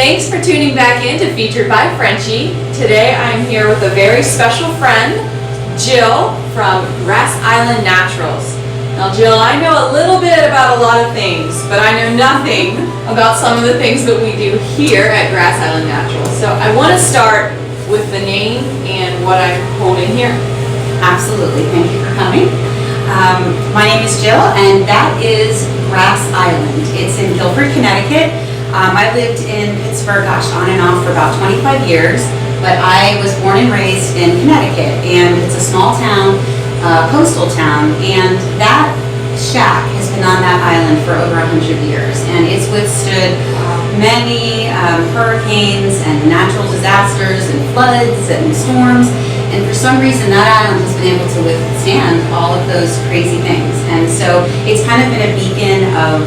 Thanks for tuning back in to Featured by Frenchie. Today I'm here with a very special friend, Jill from Grass Island Naturals. Now Jill, I know a little bit about a lot of things, but I know nothing about some of the things that we do here at Grass Island Naturals. So I want to start with the name and what I'm holding here. Absolutely, thank you for coming. My name is Jill and that is Grass Island. It's in Guilford, Connecticut. I lived in Pittsburgh, on and off for about 25 years, but I was born and raised in Connecticut, and it's a small town, coastal town, and that shack has been on that island for over 100 years, and it's withstood many hurricanes and natural disasters and floods and storms, and for some reason that island has been able to withstand all of those crazy things, and so it's kind of been a beacon of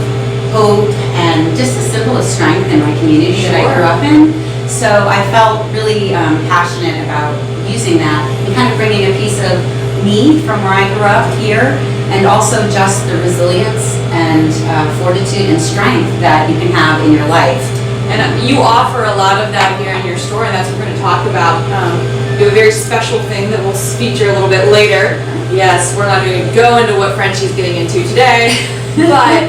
hope and just as simple as strength in my community that I grew up in. So I felt really passionate about using that and kind of bringing a piece of me from where I grew up here, and also just the resilience and fortitude and strength that you can have in your life. And you offer a lot of that here in your store, and that's what we're going to talk about. You have a very special thing that we'll feature a little bit later. Yes, we're not going to go into what Frenchie's getting into today, but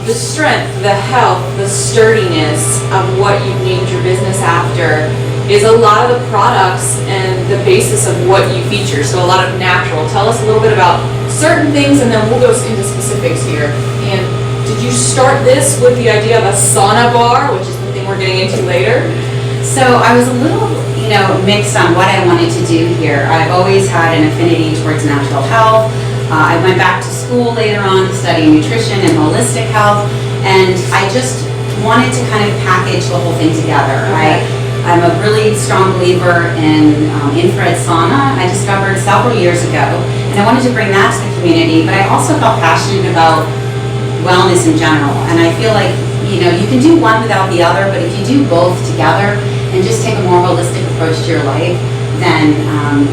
the strength, the health, the sturdiness of what you named your business after is a lot of the products and the basis of what you feature. So a lot of natural. Tell us a little bit about certain things and then we'll go into specifics here. And did you start this with the idea of a sauna bar, which is the thing we're getting into later? So I was a little, mixed on what I wanted to do here. I've always had an affinity towards natural health. I went back to school later on to study nutrition and holistic health, and I just wanted to kind of package the whole thing together. Okay. I'm a really strong believer in infrared sauna. I discovered several years ago, and I wanted to bring that to the community, but I also felt passionate about wellness in general, and I feel like you can do one without the other, but if you do both together and just take a more holistic approach to your life, then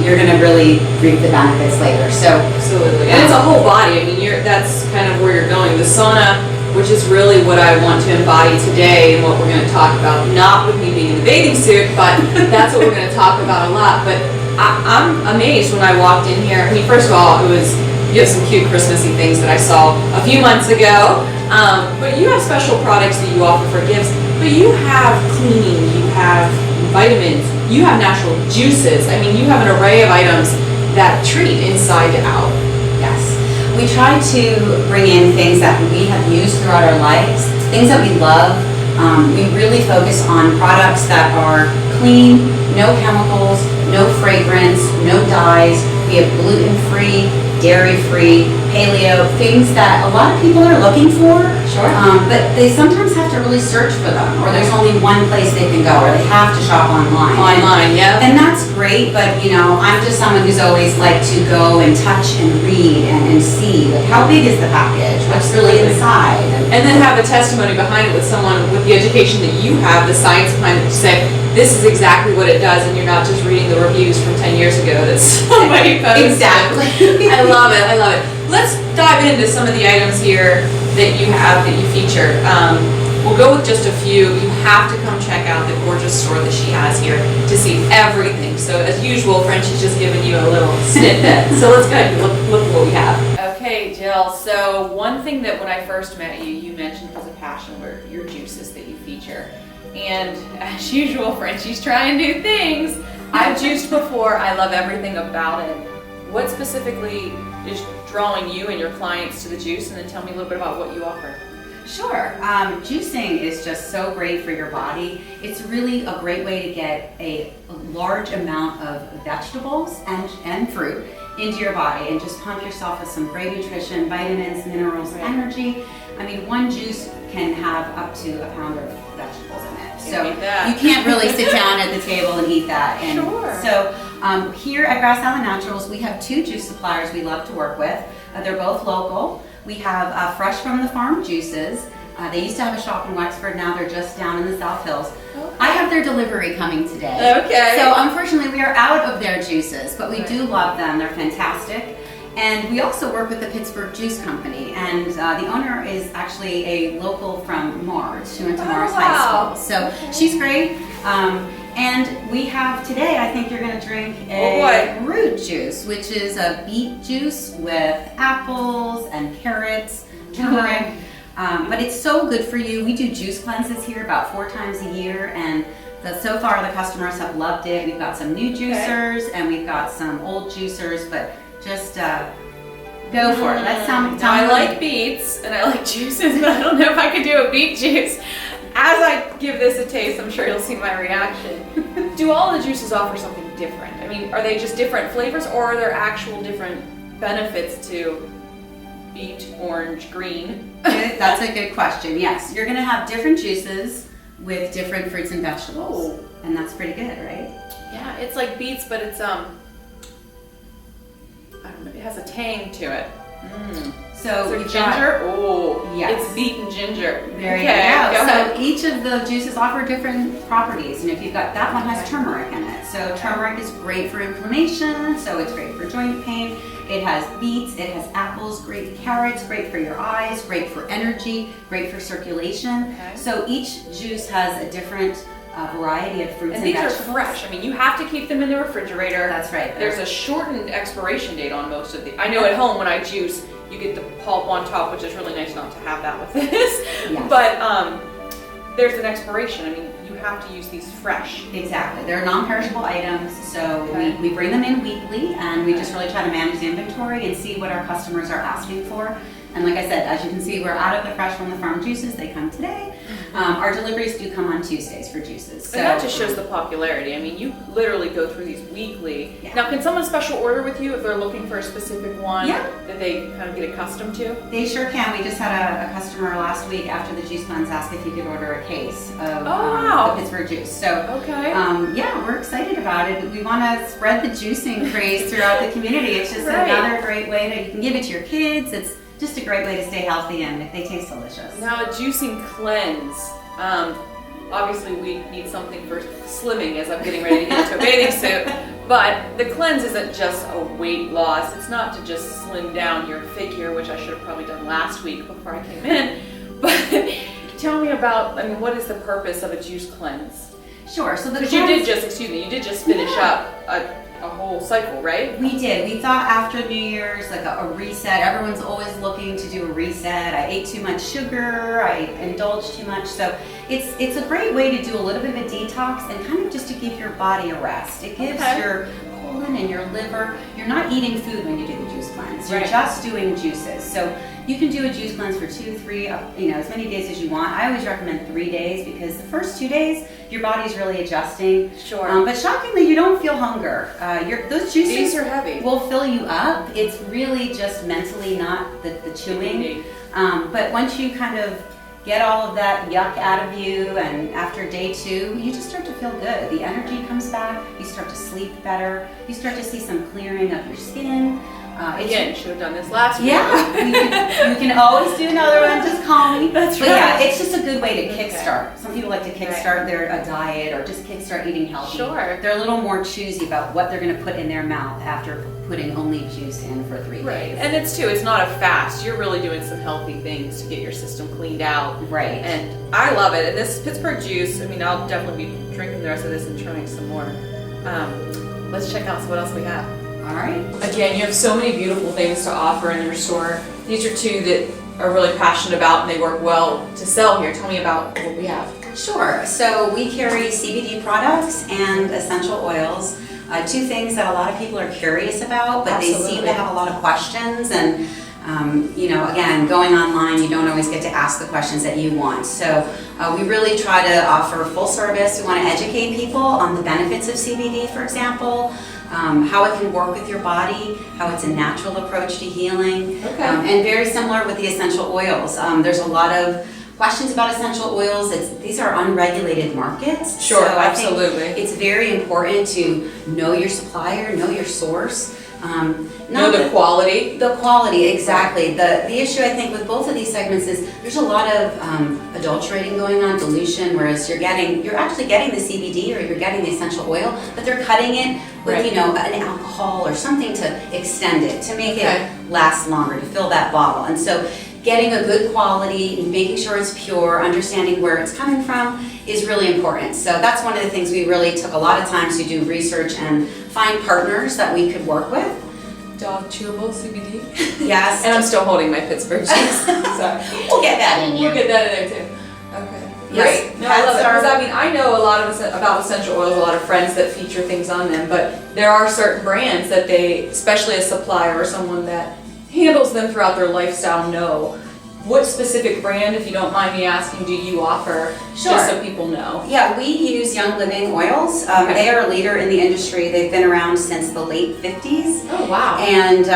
you're going to really reap the benefits later. So absolutely, and it's a whole body. I mean, that's kind of where you're going. The sauna, which is really what I want to embody today, and what we're going to talk about. Not with me being in a bathing suit, but that's what we're going to talk about a lot. But I'm amazed when I walked in here. I mean, first of all, you have some cute Christmassy things that I saw a few months ago. But you have special products that you offer for gifts. But you have cleaning, you have vitamins, you have natural juices. I mean, you have an array of items that treat inside to out. Yes. We try to bring in things that we have used throughout our lives, things that we love. We really focus on products that are clean, no chemicals, no fragrance, no dyes. We have gluten-free, dairy-free, paleo, things that a lot of people are looking for. Sure. But they sometimes have to really search for them, or there's only one place they can go, or they have to shop online. Online, yeah. And that's great, but I'm just someone who's always liked to go and touch and read and see, like, how big is the package? What's really inside? And then have a testimony behind it with someone with the education that you have, the science behind it, to say, this is exactly what it does, and you're not just reading the reviews from 10 years ago that somebody posted. Exactly. I love it. Let's dive into some of the items here that you have, that you feature. We'll go with just a few. You have to come check out the gorgeous store that she has here to see everything. So as usual, Frenchie's just giving you a little snippet. So let's go ahead and look at what we have. Okay, Jill, so one thing that when I first met you, you mentioned was a passion were your juices that you feature. And as usual, Frenchie's trying new things. I've juiced before. I love everything about it. What specifically is drawing you and your clients to the juice? And then tell me a little bit about what you offer. Sure. Juicing is just so great for your body. It's really a great way to get a large amount of vegetables and fruit into your body and just pump yourself with some great nutrition, vitamins, minerals, energy. I mean, one juice can have up to a pound of vegetables in it. So you can't really sit down at the table and eat that. And sure. So here at Grass Island Naturals, we have two juice suppliers we love to work with. They're both local. We have fresh from the farm juices. They used to have a shop in Wexford, now they're just down in the South Hills. Okay. I have their delivery coming today. Okay. So unfortunately we are out of their juices, but we do love them. They're fantastic. And we also work with the Pittsburgh Juice Company, and the owner is actually a local from Mars. She went to Mars High School, so she's great. And we have today, I think you're going to drink a root juice, which is a beet juice with apples and carrots, turmeric. But it's so good for you. We do juice cleanses here about 4 times a year, and so far the customers have loved it. We've got some new juicers and we've got some old juicers, but just go for it. Let's tell me. I like beets and I like juices, but I don't know if I could do a beet juice. As I give this a taste, I'm sure you'll see my reaction. Do all the juices offer something different? I mean, are they just different flavors, or are there actual different benefits to beet, orange, green? That's a good question. Yes, you're going to have different juices with different fruits and vegetables, and that's pretty good, right? Yeah, it's like beets, but it's I don't know, it has a tang to it. So ginger? Oh, yes. It's beet and ginger. There you go. So each of the juices offer different properties. And if you've got, that one has turmeric in it. So turmeric is great for inflammation, so it's great for joint pain. It has beets, it has apples, great carrots, great for your eyes, great for energy, great for circulation. So each juice has a different variety of fruits and vegetables. These are fresh. I mean, you have to keep them in the refrigerator. That's right. There's a shortened expiration date on most of the. I know at home when I juice, you get the pulp on top, which is really nice not to have that with this. Yes. But there's an expiration. I mean, you have to use these fresh. Exactly. They're non-perishable items, so we bring them in weekly, and we just really try to manage the inventory and see what our customers are asking for. And like I said, as you can see, we're out of the fresh from the farm juices. They come today. Our deliveries do come on Tuesdays for juices. So and that just shows the popularity. I mean, you literally go through these weekly. Yeah. Now, can someone special order with you if they're looking for a specific one Yeah. that they kind of get accustomed to? They sure can. We just had a customer last week after the juice cleanse ask if he could order a case of the Pittsburgh juice. So yeah, we're excited about it. We want to spread the juicing craze throughout the community. It's just another great way to, you can give it to your kids. It's just a great way to stay healthy, and they taste delicious. Now, a juicing cleanse. Obviously, we need something for slimming as I'm getting ready to get into a bathing suit. But the cleanse isn't just a weight loss. It's not to just slim down your figure, which I should have probably done last week before I came in. But tell me about, I mean, what is the purpose of a juice cleanse? Sure. So because you did just finish up a whole cycle, right? We did. We thought after New Year's, like a reset. Everyone's always looking to do a reset. I ate too much sugar. I indulged too much. So it's a great way to do a little bit of a detox and kind of just to give your body a rest. It gives your colon and your liver. You're not eating food when you do the juice cleanse. You're just doing juices. So you can do a juice cleanse for 2, 3, as many days as you want. I always recommend 3 days because the first 2 days, your body's really adjusting. But shockingly, you don't feel hunger. Those juices are heavy. Will fill you up. It's really just mentally, not the chewing. But once you kind of get all of that yuck out of you, and after day 2, you just start to feel good. The energy comes back. You start to sleep better. You start to see some clearing of your skin. Again, should have done this last week. Yeah, you can always do another one. Just call me. That's right. But yeah, it's just a good way to kickstart. Some people like to kickstart their diet or just kickstart eating healthy. They're a little more choosy about what they're going to put in their mouth after putting only juice in for 3 days. And it's not a fast. You're really doing some healthy things to get your system cleaned out. Right. And I love it. And this Pittsburgh juice, I mean, I'll definitely be drinking the rest of this and trying some more. Let's check out what else we have. All right. Again, you have so many beautiful things to offer in your store. These are 2 that are really passionate about and they work well to sell here. Tell me about what we have. Sure. So we carry CBD products and essential oils. 2 things that a lot of people are curious about, but they seem to have a lot of questions. And again, going online, you don't always get to ask the questions that you want. So we really try to offer full service. We want to educate people on the benefits of CBD, for example. How it can work with your body, how it's a natural approach to healing, and very similar with the essential oils. There's a lot of questions about essential oils. These are unregulated markets. Sure, so absolutely. I think it's very important to know your supplier, know your source. Know the quality. The quality, exactly. The issue I think with both of these segments is there's a lot of adulterating going on, dilution, whereas you're actually getting the CBD or you're getting the essential oil, but they're cutting it with, Right. you know, an alcohol or something to extend it, to make it last longer, to fill that bottle. And so getting a good quality, making sure it's pure, understanding where it's coming from is really important. So that's one of the things we really took a lot of time to do research and find partners that we could work with. Dog chewable CBD. Yes. And I'm still holding my Pittsburgh cheese. Sorry. We'll get that in you. We'll get that in there too. Okay. Yes. Great. No, I love it. Pets are- Because I mean, I know a lot of about essential oils, a lot of friends that feature things on them, but there are certain brands that they, especially a supplier or someone that handles them throughout their lifestyle, know. What specific brand, if you don't mind me asking, do you offer? Sure. Just so people know. Yeah, we use Young Living oils. They are a leader in the industry. They've been around since the late 50s. Oh, wow. And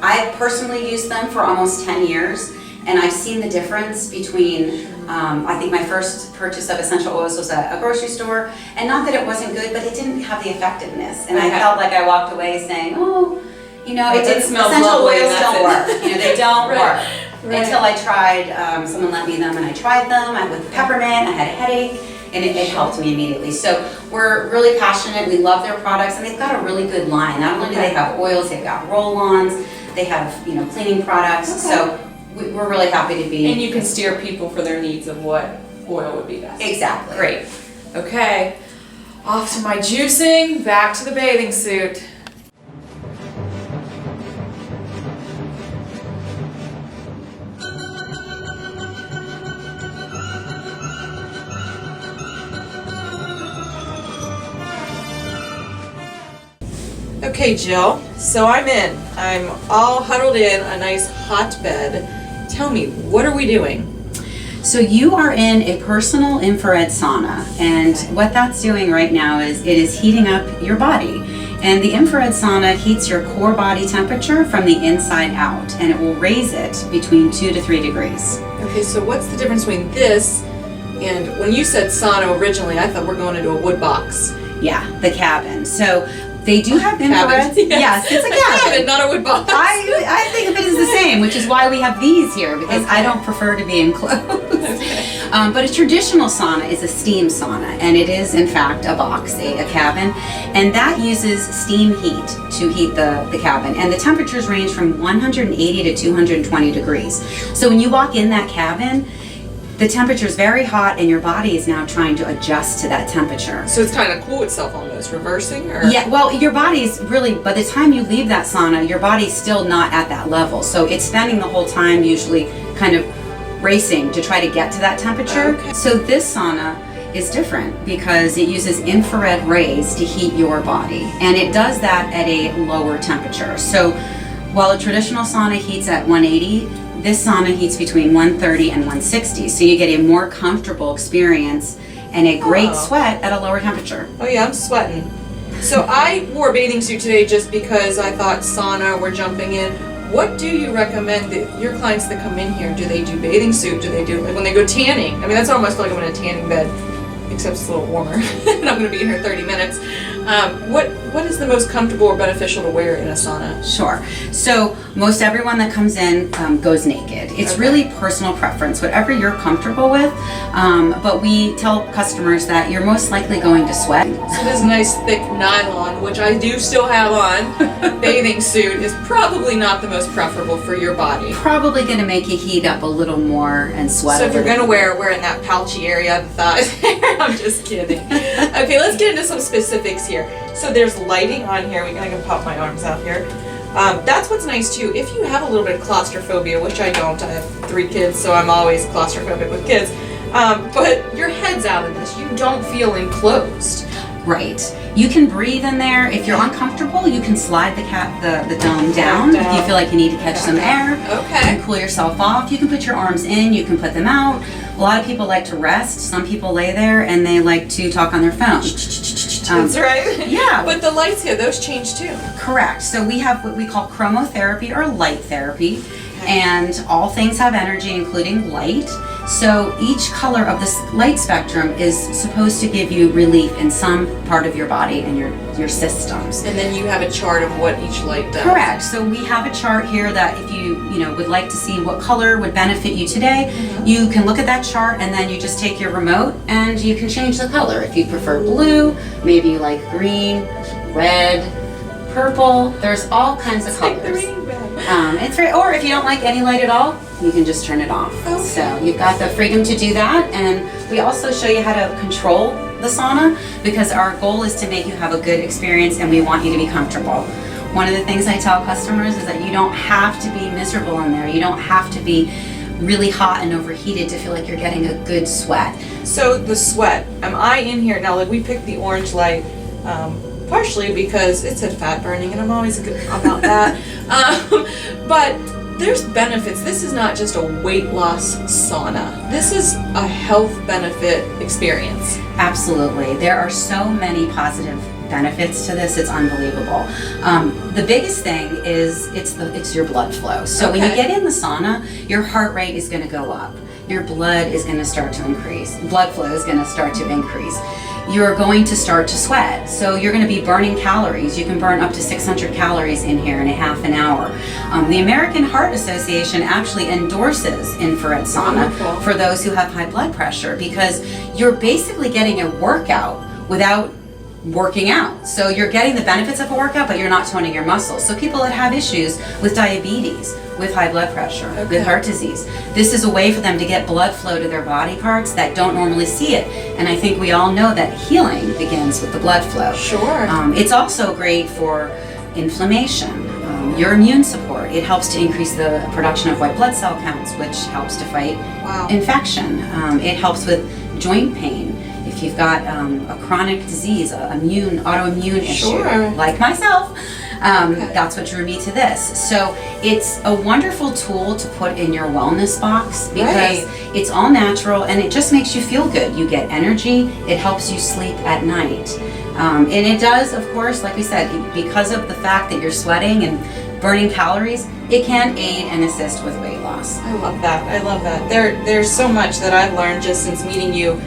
I've personally used them for almost 10 years. And I've seen the difference between, I think my first purchase of essential oils was at a grocery store. And not that it wasn't good, but it didn't have the effectiveness. And I felt like I walked away saying, oh, you know, It didn't smell essential lovely, oils that's don't it. work. You know, they don't Right. work. Right. Until I tried, someone lent me them and I tried them with peppermint, I had a headache, and it helped me immediately. So we're really passionate, we love their products, and they've got a really good line. Not only do they have oils, they've got roll-ons, they have, you know, cleaning products, so we're really happy to be. And you can steer people for their needs of what oil would be best. Exactly. Great. Okay. Off to my juicing, back to the bathing suit. Okay, Jill, so I'm in. I'm all huddled in a nice hot bed. Tell me, what are we doing? So you are in a personal infrared sauna, and what that's doing right now is it is heating up your body. And the infrared sauna heats your core body temperature from the inside out, and it will raise it between 2 to 3 degrees. Okay, so what's the difference between this and when you said sauna originally, I thought we're going into a wood box. Yeah, the cabin. So they do have infrared. Cabin. Yes, it's a cabin. Not a wood box. I think of it as the same, which is why we have these here, because I don't prefer to be enclosed. But a traditional sauna is a steam sauna, and it is in fact a box, a cabin, and that uses steam heat to heat the cabin, and the temperatures range from 180 to 220 degrees. So when you walk in that cabin, the temperature is very hot, and your body is now trying to adjust to that temperature. So it's kind of cool itself almost, reversing? Or? Yeah, well, your body's really, by the time you leave that sauna, your body's still not at that level. So it's spending the whole time usually kind of racing to try to get to that temperature. Okay. So this sauna is different because it uses infrared rays to heat your body. And it does that at a lower temperature. So while a traditional sauna heats at 180, this sauna heats between 130 and 160. So you get a more comfortable experience and a great sweat at a lower temperature. Oh yeah, I'm sweating. So I wore a bathing suit today just because I thought sauna, we're jumping in. What do you recommend that your clients that come in here, do they do bathing suit? Do they do, like when they go tanning? I mean, that's almost like I'm in a tanning bed, except it's a little warmer and I'm gonna be here 30 minutes. What is the most comfortable or beneficial to wear in a sauna? Sure. So most everyone that comes in goes naked. It's really personal preference, whatever you're comfortable with. But we tell customers that you're most likely going to sweat. So this nice thick nylon, which I do still have on, bathing suit is probably not the most preferable for your body. Probably going to make you heat up a little more and sweat. So a if you're little. going to wear in that pouchy area of the thighs, I'm just kidding. Okay, let's get into some specifics here. So there's lighting on here. I can pop my arms out here. That's what's nice too. If you have a little bit of claustrophobia, which I don't, I have 3 kids, so I'm always claustrophobic with kids. But your head's out in this. You don't feel enclosed. Right. You can breathe in there. If you're uncomfortable, you can slide the dome down if you feel like you need to catch some air. Okay. You can cool yourself off. You can put your arms in. You can put them out. A lot of people like to rest. Some people lay there and they like to talk on their phone. That's right. Yeah. But the lights here, those change too. Correct. So we have what we call chromotherapy or light therapy. And all things have energy, including light. So each color of this light spectrum is supposed to give you relief in some part of your body and your systems. And then you have a chart of what each light does. Correct. So we have a chart here that if you would like to see what color would benefit you today, you can look at that chart and then you just take your remote and you can change the color. If you prefer blue, maybe you like green, red, purple. There's all kinds of colors. It's very, or if you don't like any light at all, you can just turn it off. Okay. So you've got the freedom to do that, and we also show you how to control the sauna because our goal is to make you have a good experience and we want you to be comfortable. One of the things I tell customers is that you don't have to be miserable in there. You don't have to be really hot and overheated to feel like you're getting a good sweat. So the sweat, am I in here now? Like we picked the orange light partially because it said fat burning, and I'm always good about that. But there's benefits. This is not just a weight loss sauna. This is a health benefit experience. Absolutely. There are so many positive benefits to this. It's unbelievable. The biggest thing is it's your blood flow. So when you get in the sauna, your heart rate is going to go up. Your blood is going to start to increase. Blood flow is going to start to increase. You're going to start to sweat. So you're going to be burning calories. You can burn up to 600 calories in here in a half an hour. The American Heart Association actually endorses infrared sauna for those who have high blood pressure because you're basically getting a workout without working out. So you're getting the benefits of a workout, but you're not toning your muscles. So people that have issues with diabetes, with high blood pressure, with heart disease, this is a way for them to get blood flow to their body parts that don't normally see it. And I think we all know that healing begins with the blood flow. Sure. It's also great for inflammation, your immune support. It helps to increase the production of white blood cell counts, which helps to fight infection. It helps with joint pain. If you've got a chronic disease, autoimmune issue, like myself, that's what drew me to this. So it's a wonderful tool to put in your wellness box because it's all natural and it just makes you feel good. You get energy, it helps you sleep at night. And it does, of course, like we said, because of the fact that you're sweating and burning calories, it can aid and assist with weight loss. I love that. I love that. There's so much that I've learned just since meeting you.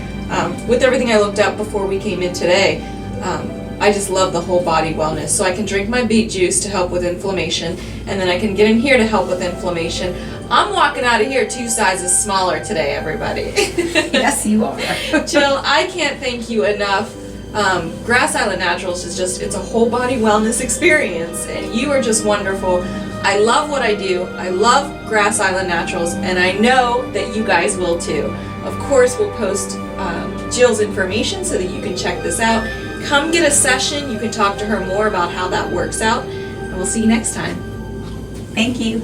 With everything I looked up before we came in today, I just love the whole body wellness. So I can drink my beet juice to help with inflammation, and then I can get in here to help with inflammation. I'm walking out of here 2 sizes smaller today, everybody. Yes, you are. Jill, I can't thank you enough. Grass Island Naturals is just, it's a whole body wellness experience, and you are just wonderful. I love what I do. I love Grass Island Naturals, and I know that you guys will too. Of course, we'll post Jill's information so that you can check this out. Come get a session. You can talk to her more about how that works out, and we'll see you next time. Thank you.